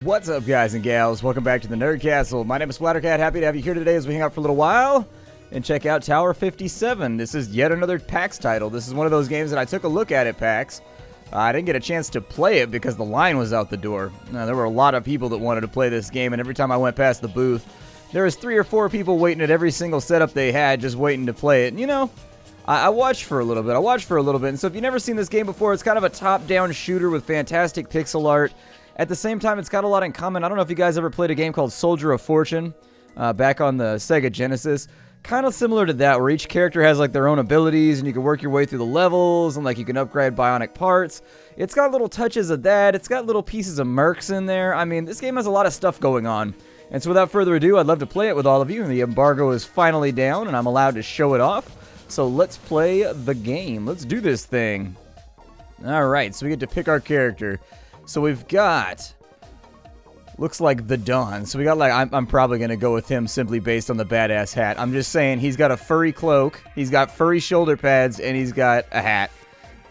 What's up, guys and gals? Welcome back to the Nerd Castle. My name is Splattercat. Happy to have you here today as we hang out for a little while and check out Tower 57. This is yet another PAX title. This is one of those games that I took a look at PAX. I didn't get a chance to play it because the line was out the door. There were a lot of people that wanted to play this game, and every time I went past the booth, there was 3 or 4 people waiting at every single setup they had, just waiting to play it. And, you know, I watched for a little bit. And so if you've never seen this game before, it's kind of a top-down shooter with fantastic pixel art. At the same time, it's got a lot in common. I don't know if you guys ever played a game called Soldier of Fortune back on the Sega Genesis. Kind of similar to that, where each character has like their own abilities, and you can work your way through the levels, and like you can upgrade bionic parts. It's got little touches of that. It's got little pieces of mercs in there. I mean, this game has a lot of stuff going on. And so without further ado, I'd love to play it with all of you. The embargo is finally down, and I'm allowed to show it off. So let's play the game. Let's do this thing. Alright, so we get to pick our character. So we've got, looks like the Dawn. So we got like, I'm probably going to go with him simply based on the badass hat. I'm just saying, he's got a furry cloak, he's got furry shoulder pads, and he's got a hat.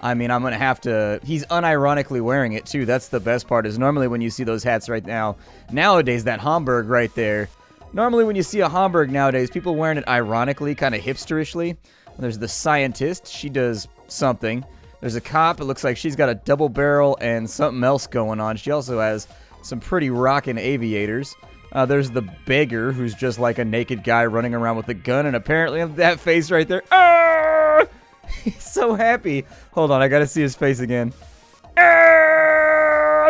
I mean, I'm going to have to, he's unironically wearing it too. That's the best part, is normally when you see those hats right now, nowadays, that Homburg right there, normally when you see a Homburg nowadays, people wearing it ironically, kind of hipsterishly. There's the scientist, she does something. There's a cop, it looks like she's got a double barrel and something else going on. She also has some pretty rockin' aviators. There's the beggar, who's just like a naked guy running around with a gun, and apparently that face right there. Ah! He's so happy. Hold on, I gotta see his face again. Ah!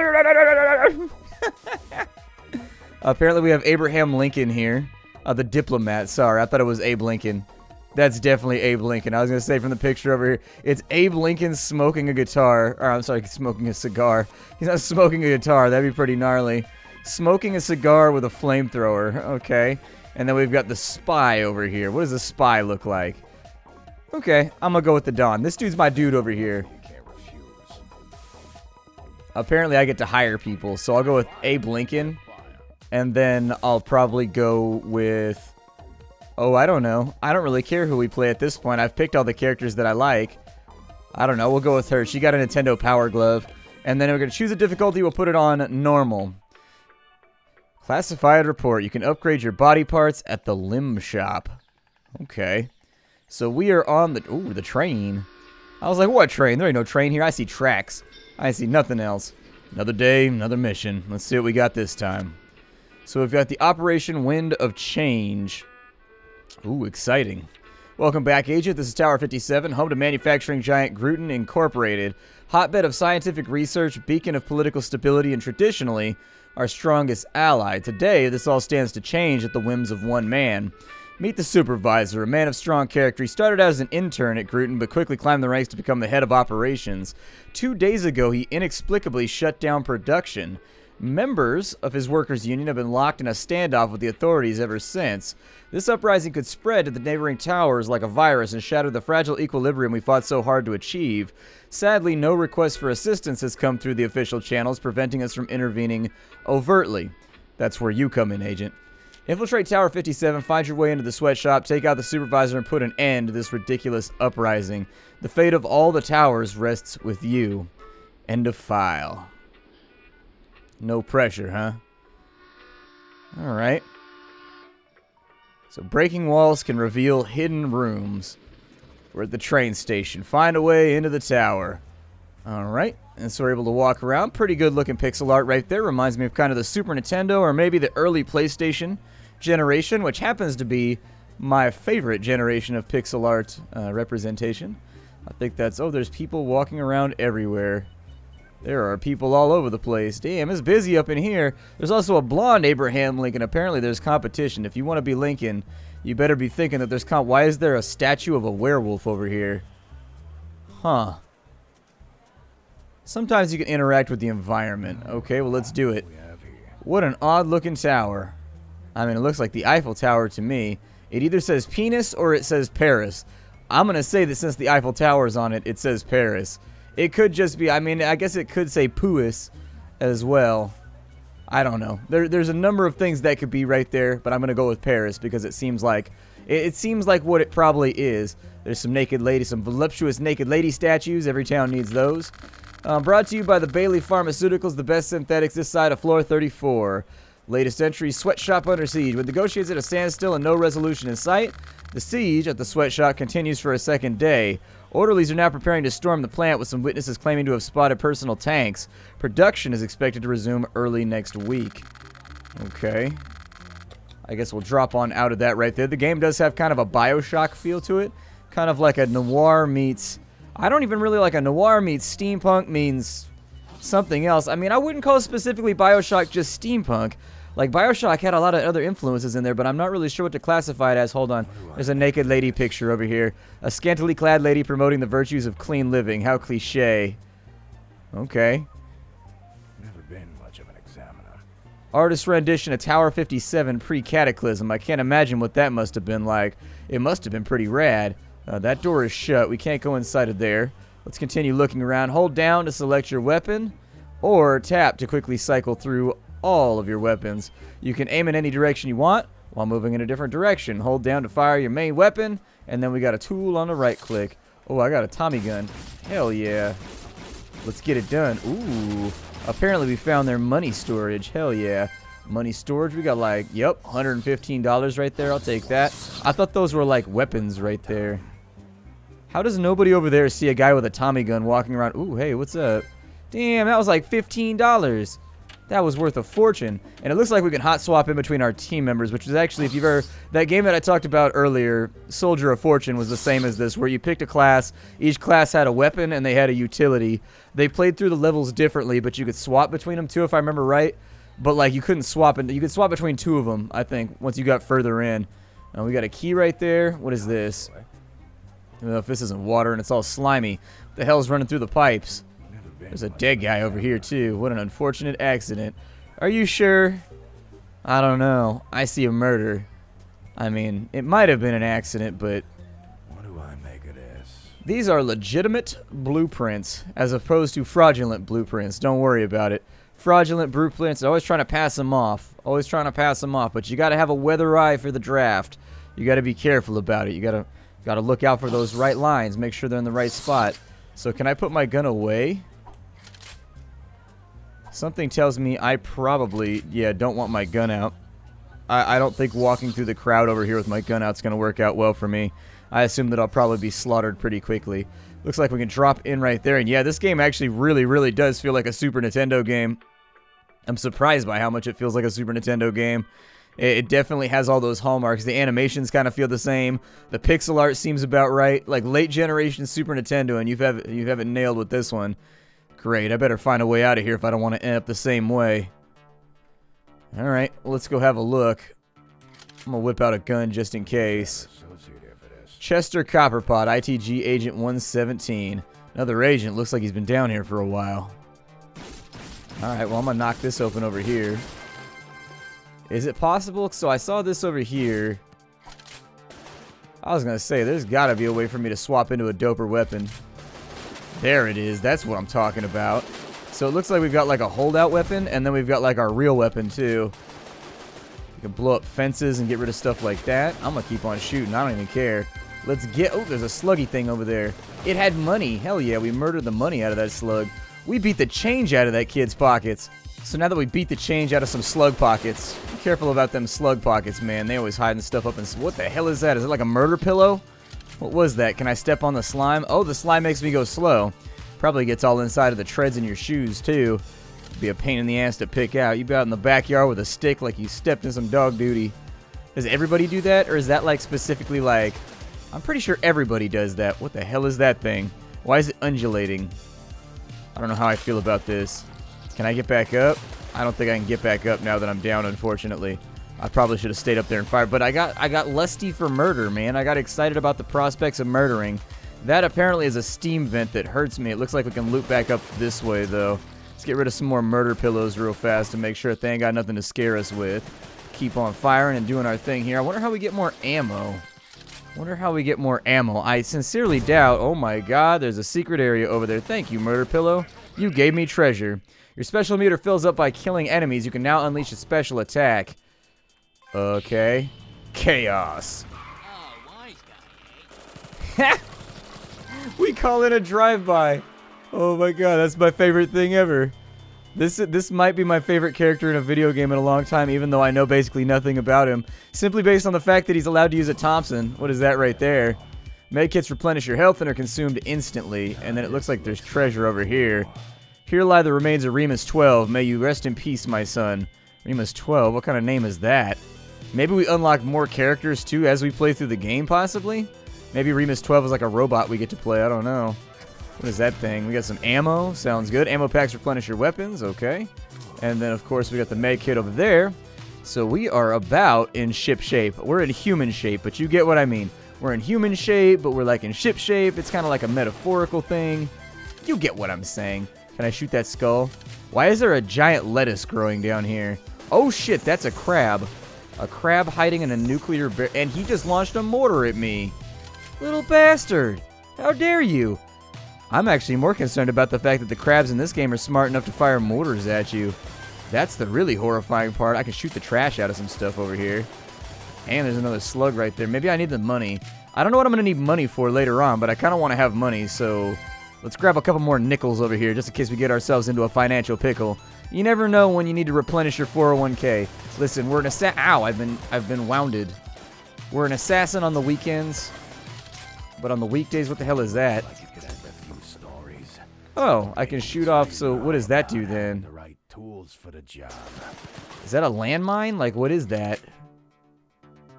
Apparently we have Abraham Lincoln here. The diplomat, sorry, I thought it was Abe Lincoln. That's definitely Abe Lincoln. I was going to say from the picture over here, it's Abe Lincoln smoking a guitar. Or, I'm sorry, smoking a cigar. He's not smoking a guitar. That'd be pretty gnarly. Smoking a cigar with a flamethrower. Okay. And then we've got the spy over here. What does the spy look like? Okay, I'm going to go with the Don. This dude's my dude over here. Apparently, I get to hire people. So I'll go with Abe Lincoln. And then I'll probably go with... Oh, I don't know. I don't really care who we play at this point. I've picked all the characters that I like. I don't know. We'll go with her. She got a Nintendo Power Glove. And then we're going to choose a difficulty. We'll put it on normal. Classified report. You can upgrade your body parts at the limb shop. Okay. So we are on the... Ooh, the train. I was like, what train? There ain't no train here. I see tracks. I see nothing else. Another day, another mission. Let's see what we got this time. So we've got the Operation Wind of Change. Ooh, exciting. Welcome back, Agent. This is Tower 57, home to manufacturing giant Gruten Incorporated, hotbed of scientific research, beacon of political stability, and traditionally, our strongest ally. Today, this all stands to change at the whims of one man. Meet the supervisor, a man of strong character. He started out as an intern at Gruten, but quickly climbed the ranks to become the head of operations. 2 days ago, he inexplicably shut down production. Members of his workers' union have been locked in a standoff with the authorities ever since. This uprising could spread to the neighboring towers like a virus and shatter the fragile equilibrium we fought so hard to achieve. Sadly, no request for assistance has come through the official channels, preventing us from intervening overtly. That's where you come in, Agent. Infiltrate Tower 57, find your way into the sweatshop, take out the supervisor, and put an end to this ridiculous uprising. The fate of all the towers rests with you. End of file. No pressure, huh? Alright. So breaking walls can reveal hidden rooms. We're at the train station. Find a way into the tower. Alright. And so we're able to walk around. Pretty good looking pixel art right there. Reminds me of kind of the Super Nintendo or maybe the early PlayStation generation, which happens to be my favorite generation of pixel art representation. I think that's... Oh, there's people walking around everywhere. There are people all over the place. Damn, it's busy up in here. There's also a blonde Abraham Lincoln. Apparently there's competition. If you want to be Lincoln, you better be thinking that there's Why is there a statue of a werewolf over here? Huh. Sometimes you can interact with the environment. Okay, well, let's do it. What an odd-looking tower. I mean, it looks like the Eiffel Tower to me. It either says penis or it says Paris. I'm going to say that since the Eiffel Tower's on it, it says Paris. It could just be, I mean, I guess it could say Puis as well. I don't know. There's a number of things that could be right there, but I'm going to go with Paris because it seems like what it probably is. There's some naked ladies, some voluptuous naked lady statues. Every town needs those. Brought to you by the Bailey Pharmaceuticals, the best synthetics this side of floor 34. Latest entry, sweatshop under siege. With negotiations at a standstill and no resolution in sight, the siege at the sweatshop continues for a second day. Orderlies are now preparing to storm the plant with some witnesses claiming to have spotted personal tanks. Production is expected to resume early next week. Okay. I guess we'll drop on out of that right there. The game does have kind of a Bioshock feel to it. Kind of like a noir meets... I don't even really like a noir meets steampunk means something else. I mean, I wouldn't call specifically Bioshock just steampunk. Like, Bioshock had a lot of other influences in there, but I'm not really sure what to classify it as. Hold on. There's a naked lady picture over here. A scantily clad lady promoting the virtues of clean living. How cliche. Okay. Never been much of an examiner. Artist rendition of Tower 57 pre-Cataclysm. I can't imagine what that must have been like. It must have been pretty rad. That door is shut. We can't go inside of there. Let's continue looking around. Hold down to select your weapon, or tap to quickly cycle through all of your weapons. You can aim in any direction you want while moving in a different direction. Hold down to fire your main weapon, and then we got a tool on the right click. Oh, I got a Tommy gun. Hell yeah. Let's get it done. Ooh. Apparently we found their money storage. Hell yeah. Money storage. We got like, yep, $115 right there. I'll take that. I thought those were like weapons right there. How does nobody over there see a guy with a Tommy gun walking around? Ooh, hey, what's up? Damn, that was like $15. That was worth a fortune. And it looks like we can hot swap in between our team members, which is actually, if you've ever... That game that I talked about earlier, Soldier of Fortune, was the same as this, where you picked a class, each class had a weapon, and they had a utility. They played through the levels differently, but you could swap between them too, if I remember right. But, like, you couldn't swap... You could swap between two of them, I think, once you got further in. We got a key right there. What is this? I don't know if this isn't water and it's all slimy. What the hell's running through the pipes? There's a dead guy over here, too. What an unfortunate accident. Are you sure? I don't know. I see a murder. I mean, it might have been an accident, but... What do I make of this? These are legitimate blueprints, as opposed to fraudulent blueprints. Don't worry about it. Fraudulent blueprints, always trying to pass them off. Always trying to pass them off, but you got to have a weather eye for the draft. You got to be careful about it. You got to look out for those right lines. Make sure they're in the right spot. So can I put my gun away? Something tells me I probably, don't want my gun out. I don't think walking through the crowd over here with my gun out is going to work out well for me. I assume that I'll probably be slaughtered pretty quickly. Looks like we can drop in right there. And yeah, this game actually really, really does feel like a Super Nintendo game. I'm surprised by how much it feels like a Super Nintendo game. It definitely has all those hallmarks. The animations kind of feel the same. The pixel art seems about right. Like late generation Super Nintendo, and you have it nailed with this one. Great, I better find a way out of here if I don't want to end up the same way. Alright, let's go have a look. I'm going to whip out a gun just in case. Chester Copperpot, ITG Agent 117. Another agent. Looks like he's been down here for a while. Alright, well I'm going to knock this open over here. Is it possible? So I saw this over here. I was going to say, there's got to be a way for me to swap into a doper weapon. There it is. That's what I'm talking about. So it looks like we've got like a holdout weapon, and then we've got like our real weapon too. You can blow up fences and get rid of stuff like that. I'm going to keep on shooting. I don't even care. Let's get... Oh, there's a sluggy thing over there. It had money. Hell yeah, we murdered the money out of that slug. We beat the change out of that kid's pockets. So now that we beat the change out of some slug pockets, be careful about them slug pockets, man. They always hiding stuff up in... What the hell is that? Is it like a murder pillow? What was that? Can I step on the slime? Oh, the slime makes me go slow. Probably gets all inside of the treads in your shoes, too. Be a pain in the ass to pick out. You be out in the backyard with a stick like you stepped in some dog duty. Does everybody do that? Or is that like specifically like... I'm pretty sure everybody does that. What the hell is that thing? Why is it undulating? I don't know how I feel about this. Can I get back up? I don't think I can get back up now that I'm down, unfortunately. I probably should have stayed up there and fired. But I got lusty for murder, man. I got excited about the prospects of murdering. That apparently is a steam vent that hurts me. It looks like we can loop back up this way, though. Let's get rid of some more murder pillows real fast to make sure they ain't got nothing to scare us with. Keep on firing and doing our thing here. I wonder how we get more ammo. I sincerely doubt. Oh my god, there's a secret area over there. Thank you, murder pillow. You gave me treasure. Your special meter fills up by killing enemies. You can now unleash a special attack. Okay. Chaos. We call it a drive-by. Oh my god, that's my favorite thing ever. This might be my favorite character in a video game in a long time, even though I know basically nothing about him. Simply based on the fact that he's allowed to use a Thompson. What is that right there? Medkits replenish your health and are consumed instantly. And then it looks like there's treasure over here. Here lie the remains of Remus 12. May you rest in peace, my son. Remus 12? What kind of name is that? Maybe we unlock more characters, too, as we play through the game, possibly? Maybe Remus 12 is like a robot we get to play. I don't know. What is that thing? We got some ammo. Sounds good. Ammo packs replenish your weapons. Okay. And then, of course, we got the med kit over there. So we are about in ship shape. We're in human shape, but you get what I mean. We're in human shape, but we're like in ship shape. It's kind of like a metaphorical thing. You get what I'm saying. Can I shoot that skull? Why is there a giant lettuce growing down here? Oh, shit. That's a crab. A crab hiding in a nuclear barrel. And he just launched a mortar at me. Little bastard. How dare you? I'm actually more concerned about the fact that the crabs in this game are smart enough to fire mortars at you. That's the really horrifying part. I can shoot the trash out of some stuff over here. And there's another slug right there. Maybe I need the money. I don't know what I'm going to need money for later on, but I kind of want to have money, so let's grab a couple more nickels over here just in case we get ourselves into a financial pickle. You never know when you need to replenish your 401k. Listen, we're an assassin. Ow, I've been wounded. We're an assassin on the weekends, but on the weekdays, what the hell is that? Oh, I can shoot off, so what does that do then? The right tools for the job. Is that a landmine? Like, what is that?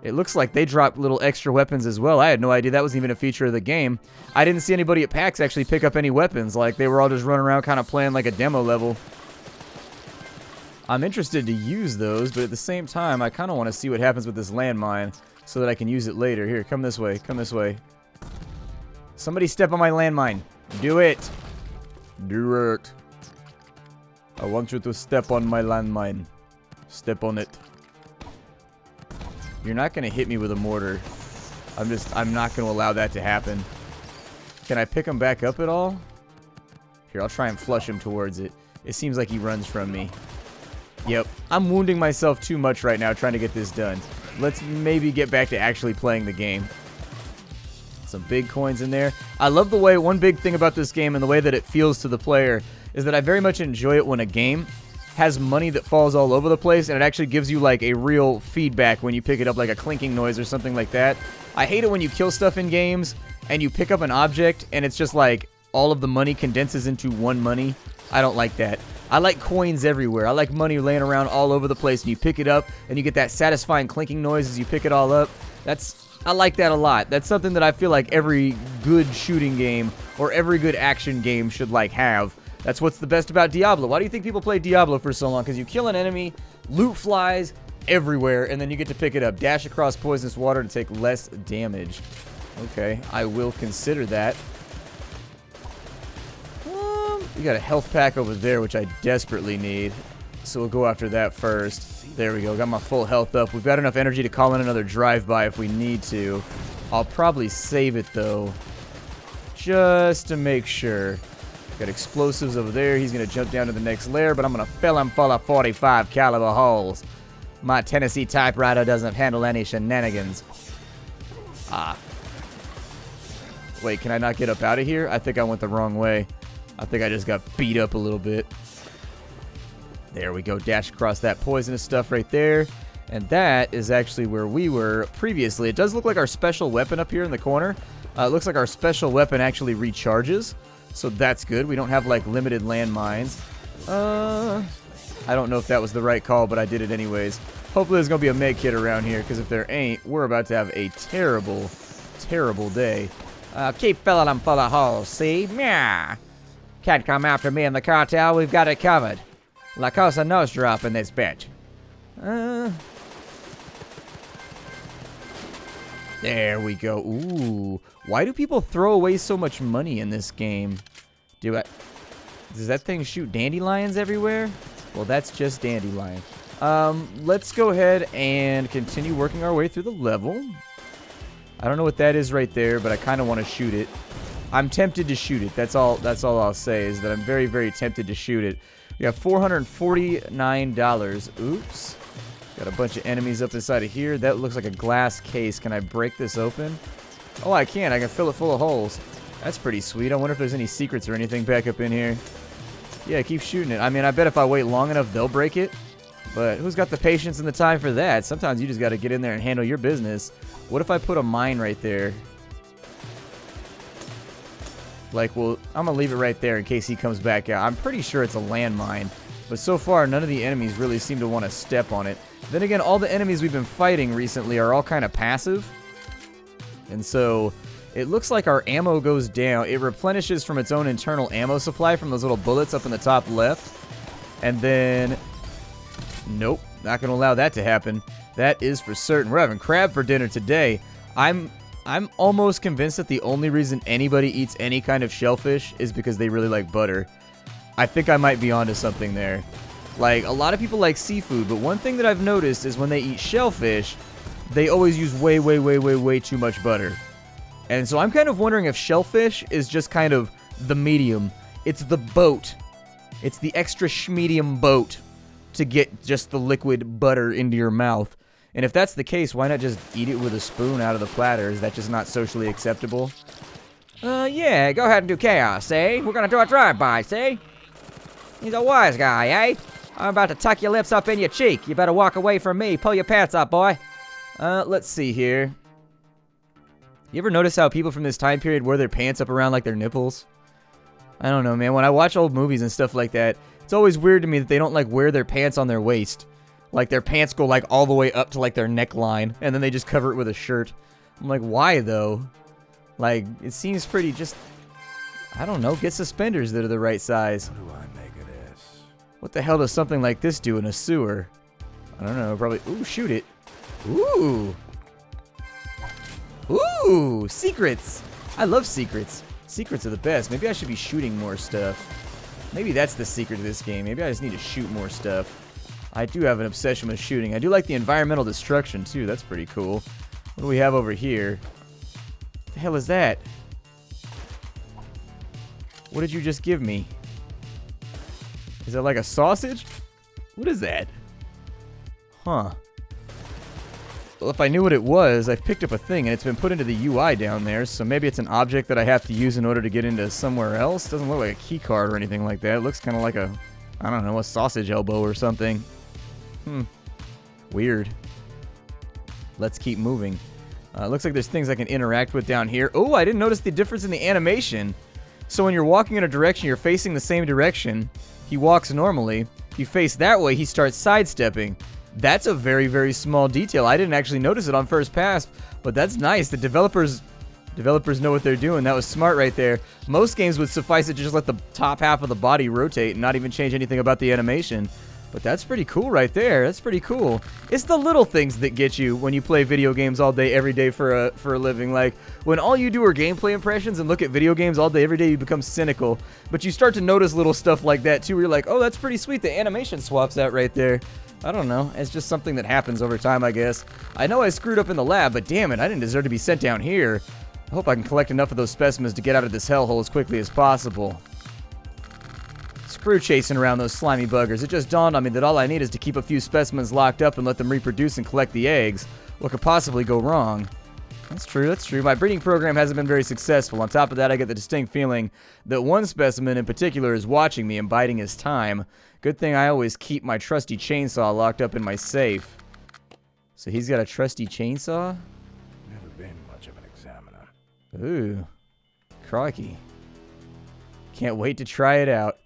It looks like they dropped little extra weapons as well. I had no idea that was even a feature of the game. I didn't see anybody at PAX actually pick up any weapons. Like, they were all just running around kind of playing like a demo level. I'm interested to use those, but at the same time, I kind of want to see what happens with this landmine so that I can use it later. Here, come this way. Come this way. Somebody step on my landmine. Do it. Do it. I want you to step on my landmine. Step on it. You're not going to hit me with a mortar. I'm not going to allow that to happen. Can I pick him back up at all? Here, I'll try and flush him towards it. It seems like he runs from me. Yep. I'm wounding myself too much right now trying to get this done. Let's maybe get back to actually playing the game. Some big coins in there. I love the way, one big thing about this game and the way that it feels to the player is that I very much enjoy it when a game has money that falls all over the place and it actually gives you like a real feedback when you pick it up, like a clinking noise or something like that. I hate it when you kill stuff in games and you pick up an object and it's just like all of the money condenses into one money. I don't like that. I like coins everywhere. I like money laying around all over the place and you pick it up and you get that satisfying clinking noise as you pick it all up. I like that a lot. That's something that I feel like every good shooting game or every good action game should like have. That's what's the best about Diablo. Why do you think people play Diablo for so long? Because you kill an enemy, loot flies everywhere, and then you get to pick it up. Dash across poisonous water to take less damage. Okay, I will consider that. We got a health pack over there, which I desperately need. So we'll go after that first. There we go. Got my full health up. We've got enough energy to call in another drive-by if we need to. I'll probably save it, though, just to make sure. Got explosives over there. He's going to jump down to the next layer, but I'm going to fill him full of 45 caliber holes. My Tennessee typewriter doesn't handle any shenanigans. Ah. Wait, can I not get up out of here? I think I went the wrong way. I think I just got beat up a little bit. There we go. Dash across that poisonous stuff right there. And that is actually where we were previously. It does look like our special weapon up here in the corner. It looks like our special weapon actually recharges. So that's good. We don't have like limited landmines. I don't know if that was the right call, but I did it anyways. Hopefully there's going to be a med kit around here, because if there ain't, we're about to have a terrible, terrible day. Keep filling them full of holes, see? Meow. Can't come after me and the cartel. We've got it covered. La Cosa Nostra up in this bitch. There we go. Ooh. Why do people throw away so much money in this game? Does that thing shoot dandelions everywhere? Well, that's just dandelion. Let's go ahead and continue working our way through the level. I don't know what that is right there, but I kind of want to shoot it. I'm tempted to shoot it. That's all I'll say, is that I'm very, very tempted to shoot it. We have $449. Oops. Got a bunch of enemies up inside of here. That looks like a glass case. Can I break this open? Oh, I can. I can fill it full of holes. That's pretty sweet. I wonder if there's any secrets or anything back up in here. Yeah, keep shooting it. I mean, I bet if I wait long enough, they'll break it. But who's got the patience and the time for that? Sometimes you just got to get in there and handle your business. What if I put a mine right there? Like, well, I'm going to leave it right there in case he comes back out. I'm pretty sure it's a landmine. But so far, none of the enemies really seem to want to step on it. Then again, all the enemies we've been fighting recently are all kind of passive. And so it looks like our ammo goes down. It replenishes from its own internal ammo supply from those little bullets up in the top left. And then... Nope, not going to allow that to happen. That is for certain. We're having crab for dinner today. I'm almost convinced that the only reason anybody eats any kind of shellfish is because they really like butter. I think I might be onto something there. Like, a lot of people like seafood, but one thing that I've noticed is when they eat shellfish, they always use way too much butter. And so I'm kind of wondering if shellfish is just kind of the medium. It's the boat. It's the extra schmedium boat to get just the liquid butter into your mouth. And if that's the case, why not just eat it with a spoon out of the platter? Is that just not socially acceptable? Yeah, go ahead and do chaos, eh? We're gonna do a drive-by, see? He's a wise guy, eh? I'm about to tuck your lips up in your cheek. You better walk away from me. Pull your pants up, boy. Let's see here. You ever notice how people from this time period wear their pants up around like their nipples? I don't know, man. When I watch old movies and stuff like that, it's always weird to me that they don't, like, wear their pants on their waist. Like, their pants go, like, all the way up to, like, their neckline, and then they just cover it with a shirt. I'm like, why, though? Like, it seems pretty just... I don't know. Get suspenders that are the right size. What do I make of this? What the hell does something like this do in a sewer? I don't know. Probably... Ooh, shoot it. Ooh. Ooh, secrets. I love secrets. Secrets are the best. Maybe I should be shooting more stuff. Maybe that's the secret of this game. Maybe I just need to shoot more stuff. I do have an obsession with shooting. I do like the environmental destruction, too. That's pretty cool. What do we have over here? What the hell is that? What did you just give me? Is that like a sausage? What is that? Huh. Well, if I knew what it was, I've picked up a thing, and it's been put into the UI down there, so maybe it's an object that I have to use in order to get into somewhere else. Doesn't look like a key card or anything like that. It looks kind of like a, I don't know, a sausage elbow or something. Weird. Let's keep moving. Looks like there's things I can interact with down here. Oh, I didn't notice the difference in the animation. So when you're walking in a direction, you're facing the same direction. He walks normally. If you face that way, he starts sidestepping. That's a very small detail. I didn't actually notice it on first pass, but that's nice. The developers know what they're doing. That was smart right there. Most games would suffice it to just let the top half of the body rotate and not even change anything about the animation. But that's pretty cool right there. That's pretty cool. It's the little things that get you when you play video games all day, every day for a living. Like, when all you do are gameplay impressions and look at video games all day, every day, you become cynical. But you start to notice little stuff like that, too, where you're like, oh, that's pretty sweet. The animation swaps out right there. I don't know. It's just something that happens over time, I guess. I know I screwed up in the lab, but damn it, I didn't deserve to be sent down here. I hope I can collect enough of those specimens to get out of this hellhole as quickly as possible. Screw chasing around those slimy buggers. It just dawned on me that all I need is to keep a few specimens locked up and let them reproduce and collect the eggs. What could possibly go wrong? That's true, that's true. My breeding program hasn't been very successful. On top of that, I get the distinct feeling that one specimen in particular is watching me and biding his time. Good thing I always keep my trusty chainsaw locked up in my safe. So he's got a trusty chainsaw? Never been much of an examiner. Ooh. Crikey. Can't wait to try it out.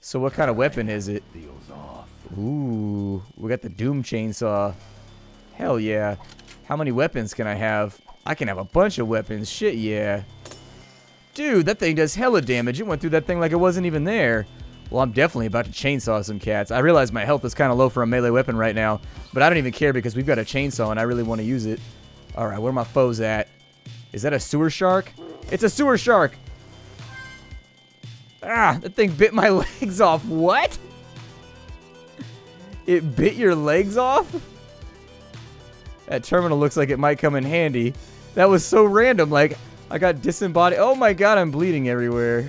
So what kind of weapon is it? Deals off. Ooh. We got the Doom chainsaw. Hell yeah. How many weapons can I have? I can have a bunch of weapons. Shit, yeah. Dude, that thing does hella damage. It went through that thing like it wasn't even there. Well, I'm definitely about to chainsaw some cats. I realize my health is kind of low for a melee weapon right now, but I don't even care because we've got a chainsaw and I really want to use it. Alright, where are my foes at? Is that a sewer shark? It's a sewer shark! Ah, that thing bit my legs off. What? It bit your legs off? That terminal looks like it might come in handy. That was so random. Like, I got disembodied. Oh my god, I'm bleeding everywhere.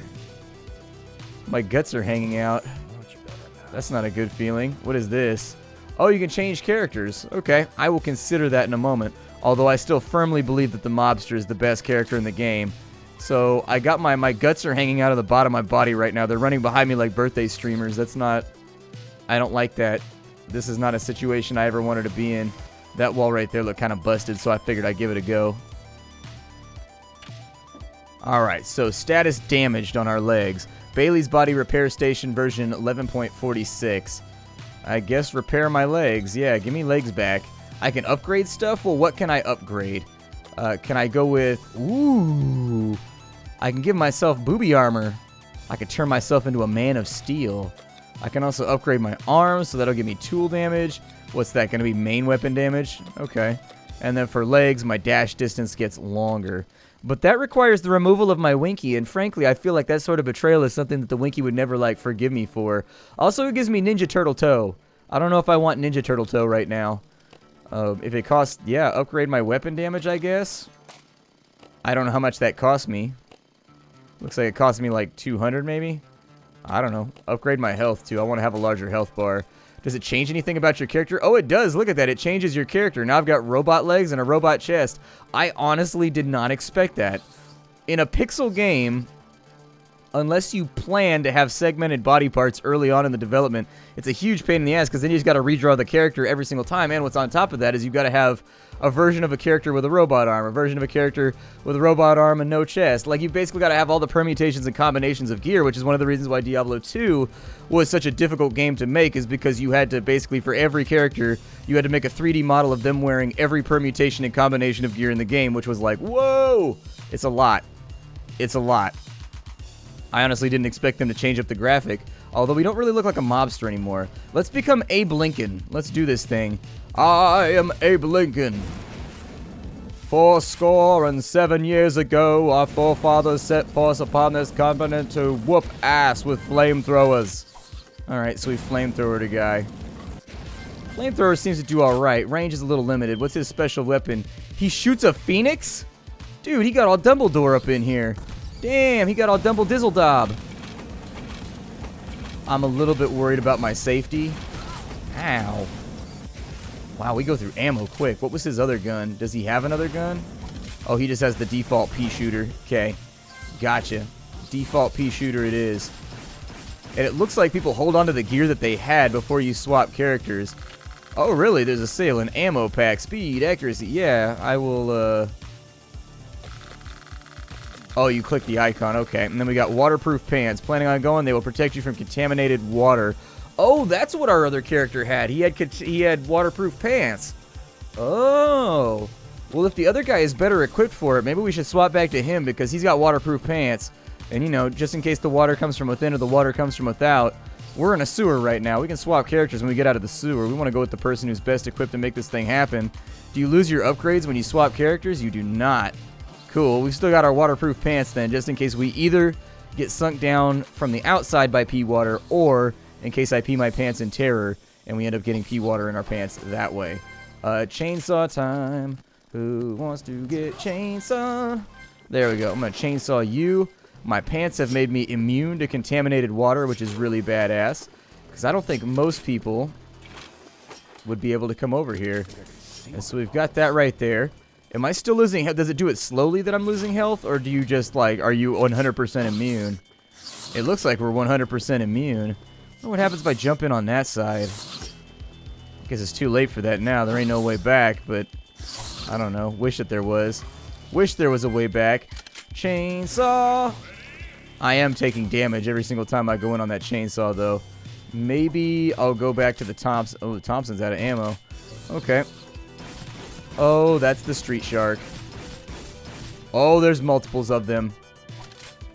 My guts are hanging out. That's not a good feeling. What is this? Oh, you can change characters. Okay, I will consider that in a moment. Although I still firmly believe that the mobster is the best character in the game. So I got my guts are hanging out of the bottom of my body right now. They're running behind me like birthday streamers. That's not... I don't like that. This is not a situation I ever wanted to be in. That wall right there looked kind of busted, so I figured I'd give it a go. Alright, so status damaged on our legs. Bailey's Body Repair Station version 11.46. I guess repair my legs. Yeah, give me legs back. I can upgrade stuff? Well, what can I upgrade? Can I go with... Ooh... I can give myself booby armor. I can turn myself into a man of steel. I can also upgrade my arms, so that'll give me tool damage. What's that, going to be main weapon damage? Okay. And then for legs, my dash distance gets longer. But that requires the removal of my Winky, and frankly, I feel like that sort of betrayal is something that the Winky would never, like, forgive me for. Also, it gives me Ninja Turtle Toe. I don't know if I want Ninja Turtle Toe right now. If it costs, yeah, upgrade my weapon damage, I guess. I don't know how much that cost me. Looks like it cost me like 200 maybe. I don't know. Upgrade my health too. I want to have a larger health bar. Does it change anything about your character? Oh, it does. Look at that. It changes your character. Now I've got robot legs and a robot chest. I honestly did not expect that. In a pixel game, unless you plan to have segmented body parts early on in the development, it's a huge pain in the ass because then you just got to redraw the character every single time. And what's on top of that is you've got to have a version of a character with a robot arm, a version of a character with a robot arm and no chest. Like, you've basically got to have all the permutations and combinations of gear, which is one of the reasons why Diablo 2 was such a difficult game to make, is because you had to basically, for every character, you had to make a 3D model of them wearing every permutation and combination of gear in the game, which was like, whoa! It's a lot. It's a lot. I honestly didn't expect them to change up the graphic, although we don't really look like a mobster anymore. Let's become Abe Lincoln. Let's do this thing. I am Abe Lincoln. 7 years ago, our forefathers set forth upon this continent to whoop ass with flamethrowers. Alright, so we flamethrowered a guy. Flamethrower seems to do alright. Range is a little limited. What's his special weapon? He shoots a phoenix? Dude, he got all Dumbledore up in here. Damn, he got all Dumble Dizzle Dob. I'm a little bit worried about my safety. Ow. Wow, we go through ammo quick. What was his other gun? Does he have another gun? Oh, he just has the default pea shooter. Okay. Gotcha. Default pea shooter it is. And it looks like people hold on to the gear that they had before you swap characters. Oh, really? There's a sale. An ammo pack. Speed, accuracy. Yeah, I will, Oh, you click the icon. Okay. And then we got waterproof pants. Planning on going, they will protect you from contaminated water. Oh, that's what our other character had. He had waterproof pants. Oh. Well, if the other guy is better equipped for it, maybe we should swap back to him because he's got waterproof pants. And, you know, just in case the water comes from within or the water comes from without. We're in a sewer right now. We can swap characters when we get out of the sewer. We want to go with the person who's best equipped to make this thing happen. Do you lose your upgrades when you swap characters? You do not. Cool. We've still got our waterproof pants then, just in case we either get sunk down from the outside by pea water or in case I pee my pants in terror and we end up getting pea water in our pants that way. Chainsaw time. Who wants to get chainsaw? There we go. I'm going to chainsaw you. My pants have made me immune to contaminated water, which is really badass. Because I don't think most people would be able to come over here. And so we've got that right there. Am I still losing health? Does it do it slowly that I'm losing health? Or do you just, like, are you 100% immune? It looks like we're 100% immune. I wonder what happens if I jump in on that side. I guess it's too late for that now. There ain't no way back, but I don't know. Wish that there was. Wish there was a way back. Chainsaw! I am taking damage every single time I go in on that chainsaw, though. Maybe I'll go back to the Thompson. Oh, the Thompson's out of ammo. Okay. Oh, that's the street shark. Oh, there's multiples of them.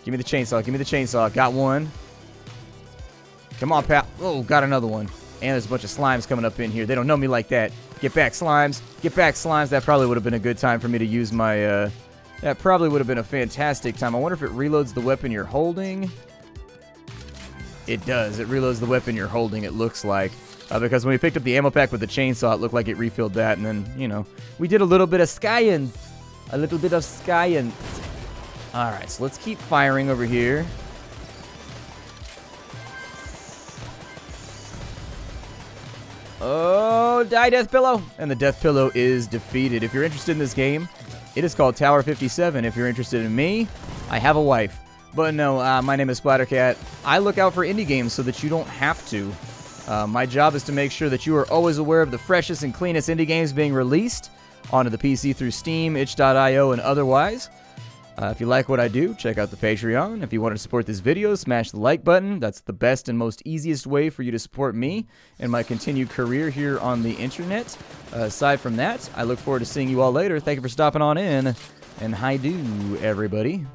Give me the chainsaw. Give me the chainsaw. Got one. Come on, pal. Oh, got another one. And there's a bunch of slimes coming up in here. They don't know me like that. Get back, slimes. Get back, slimes. That probably would have been a good time for me to use my, that probably would have been a fantastic time. I wonder if it reloads the weapon you're holding. It does. It reloads the weapon you're holding, it looks like. Because when we picked up the ammo pack with the chainsaw, it looked like it refilled that. And then, you know, we did a little bit of science. A little bit of science. Alright, so let's keep firing over here. Oh, die, Death Pillow! And the Death Pillow is defeated. If you're interested in this game, it is called Tower 57. If you're interested in me, I have a wife. But no, my name is Splattercat. I look out for indie games so that you don't have to. My job is to make sure that you are always aware of the freshest and cleanest indie games being released onto the PC through Steam, itch.io, and otherwise. If you like what I do, check out the Patreon. If you want to support this video, smash the like button. That's the best and most easiest way for you to support me and my continued career here on the internet. Aside from that, I look forward to seeing you all later. Thank you for stopping on in, and hi-do, everybody.